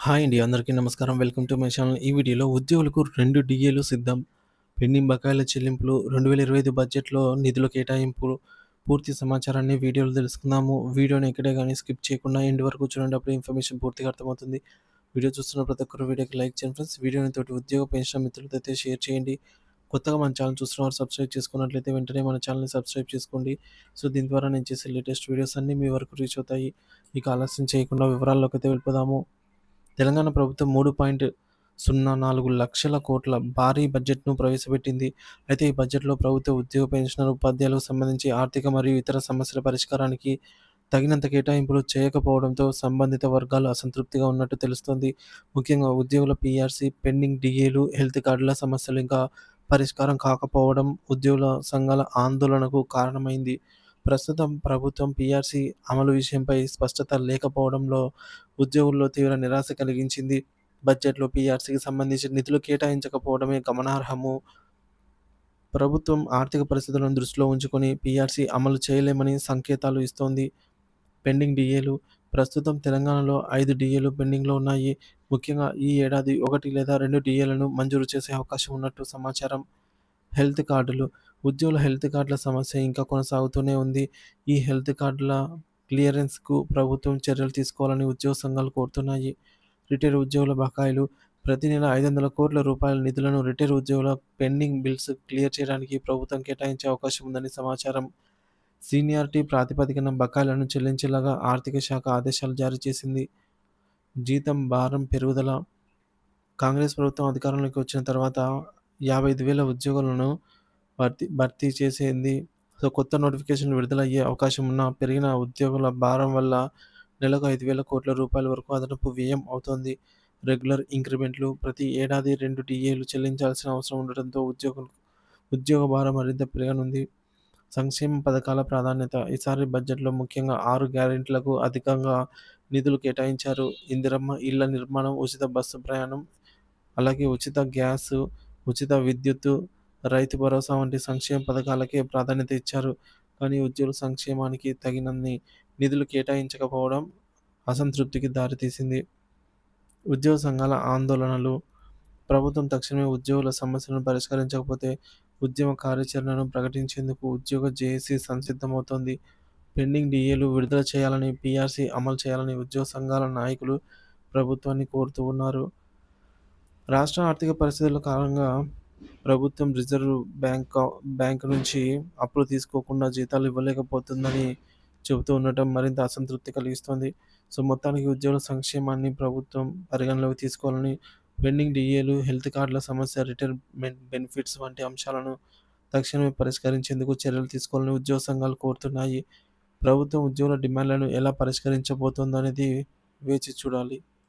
Hi అండి. అందరికీ నమస్కారం. Welcome to my channel. ఈ వీడియోలో ఉద్యోగులకు 2 డీఏలు సిద్ధం. పెండింగ్ బకాయిల చెల్లింపులు, 2025 బడ్జెట్‌లో నిధుల కేటాయింపు, పూర్తి సమాచారాన్ని వీడియోలో తెలుసుకుందాము. వీడియోని ఎక్కడే గాని స్కిప్ చేయకుండా ఎండ్ వరకు చూడండి. అప్పుడే ఇన్ఫర్మేషన్ పూర్తిగా అర్థమవుతుంది. వీడియో చూస్తున్న ప్రతి ఒక్కరు వీడియోకి లైక్ చేయండి ఫ్రెండ్స్. వీడియోని తోటి ఉద్యోగ పెన్షన్ మిత్రులతో అయితే షేర్ చేయండి. కొత్తగా మన ఛానల్ చూస్తున్నవారు సబ్స్క్రైబ్ చేసుకున్నట్లయితే వెంటనే మన ఛానల్‌ని సబ్స్క్రైబ్ చేసుకోండి. సో, దీని ద్వారా నేను చేసే లేటెస్ట్ వీడియోస్ అన్నీ మీ వరకు రీచ్ అవుతాయి. ఇక ఆలస్యం చేయకుండా వివరాల్లోకైతే వెళ్ళిపోదాము. తెలంగాణ ప్రభుత్వం 3.04 లక్షల కోట్ల భారీ బడ్జెట్‌ను ప్రవేశపెట్టింది. అయితే ఈ బడ్జెట్‌లో ప్రభుత్వ ఉద్యోగ పెన్షనర్, ఉపాధ్యాయులకు సంబంధించి ఆర్థిక మరియు ఇతర సమస్యల పరిష్కారానికి తగినంత కేటాయింపులు చేయకపోవడంతో సంబంధిత వర్గాలు అసంతృప్తిగా ఉన్నట్టు తెలుస్తోంది. ముఖ్యంగా ఉద్యోగుల పీఆర్సీ, పెండింగ్ డీఏలు, హెల్త్ కార్డుల సమస్యలు ఇంకా పరిష్కారం కాకపోవడం ఉద్యోగుల సంఘాల ఆందోళనకు కారణమైంది. ప్రస్తుతం ప్రభుత్వం పీఆర్సీ అమలు విషయంపై స్పష్టత లేకపోవడంలో ఉద్యోగుల్లో తీవ్ర నిరాశ కలిగించింది. బడ్జెట్‌లో పీఆర్సీకి సంబంధించి నిధులు కేటాయించకపోవడమే గమనార్హము. ప్రభుత్వం ఆర్థిక పరిస్థితులను దృష్టిలో ఉంచుకొని పీఆర్సీ అమలు చేయలేమని సంకేతాలు ఇస్తోంది. పెండింగ్ డీఏలు ప్రస్తుతం తెలంగాణలో 5 డీఏలు పెండింగ్‌లో ఉన్నాయి. ముఖ్యంగా ఈ ఏడాది 1 లేదా 2 డీఏలను మంజూరు చేసే అవకాశం ఉన్నట్టు సమాచారం. హెల్త్ కార్డులు. ఉద్యోగుల హెల్త్ కార్డుల సమస్య ఇంకా కొనసాగుతూనే ఉంది. ఈ హెల్త్ కార్డుల క్లియరెన్స్‌కు ప్రభుత్వం చర్యలు తీసుకోవాలని ఉద్యోగ సంఘాలు కోరుతున్నాయి. రిటైర్డ్ ఉద్యోగుల బకాయిలు. ప్రతి నెల రూ. 500,00,00,000 నిధులను రిటైర్డ్ ఉద్యోగుల పెండింగ్ బిల్స్ క్లియర్ చేయడానికి ప్రభుత్వం కేటాయించే అవకాశం ఉందని సమాచారం. సీనియారిటీ ప్రాతిపదికన బకాయిలను చెల్లించేలాగా ఆర్థిక శాఖ ఆదేశాలు జారీ చేసింది. జీతం భారం పెరుగుదల. కాంగ్రెస్ ప్రభుత్వం అధికారంలోకి వచ్చిన తర్వాత 55,000 ఉద్యోగాలను భర్తీ చేసింది. సో, కొత్త నోటిఫికేషన్‌లు విడుదలయ్యే అవకాశం ఉన్న పెరిగిన ఉద్యోగుల భారం వల్ల నెలకు రూ. 5,000,00,00,000 వరకు అదనపు వ్యయం అవుతోంది. రెగ్యులర్ ఇంక్రిమెంట్లు. ప్రతి ఏడాది 2 డీఏలు చెల్లించాల్సిన అవసరం ఉండటంతో ఉద్యోగ భారం మరింత పెరగనుంది. సంక్షేమ పథకాల ప్రాధాన్యత. ఈసారి బడ్జెట్‌లో ముఖ్యంగా 6 గ్యారెంటీలకు అధికంగా నిధులు కేటాయించారు. ఇందిరమ్మ ఇళ్ల నిర్మాణం, ఉచిత బస్సు ప్రయాణం, అలాగే ఉచిత గ్యాసు, ఉచిత విద్యుత్తు, రైతు భరోసా వంటి సంక్షేమ పథకాలకే ప్రాధాన్యత ఇచ్చారు. కానీ ఉద్యోగుల సంక్షేమానికి తగినన్ని నిధులు కేటాయించకపోవడం అసంతృప్తికి దారితీసింది. ఉద్యోగ సంఘాల ఆందోళనలు. ప్రభుత్వం తక్షణమే ఉద్యోగుల సమస్యలను పరిష్కరించకపోతే ఉద్యమ కార్యాచరణను ప్రకటించేందుకు ఉద్యోగ జేఏసీ సంసిద్ధమవుతోంది. పెండింగ్ డీఏలు విడుదల చేయాలని, పీఆర్సీ అమలు చేయాలని ఉద్యోగ సంఘాల నాయకులు ప్రభుత్వాన్ని కోరుతూ ఉన్నారు. రాష్ట్ర ఆర్థిక పరిస్థితుల కారణంగా ప్రభుత్వం రిజర్వ్ బ్యాంక్ నుంచి అప్పులు తీసుకోకుండా జీతాలు ఇవ్వలేకపోతుందని చెబుతూ ఉండటం మరింత అసంతృప్తి కలిగిస్తోంది. సో, మొత్తానికి ఉద్యోగుల సంక్షేమాన్ని ప్రభుత్వం పరిగణలోకి తీసుకోవాలని, పెండింగ్ డీఏలు, హెల్త్ కార్డుల సమస్య, రిటైర్మెంట్ బెనిఫిట్స్ వంటి అంశాలను తక్షణమే పరిష్కరించేందుకు చర్యలు తీసుకోవాలని ఉద్యోగ సంఘాలు కోరుతున్నాయి. ప్రభుత్వం ఉద్యోగుల డిమాండ్లను ఎలా పరిష్కరించబోతోందనేది వేచి చూడాలి.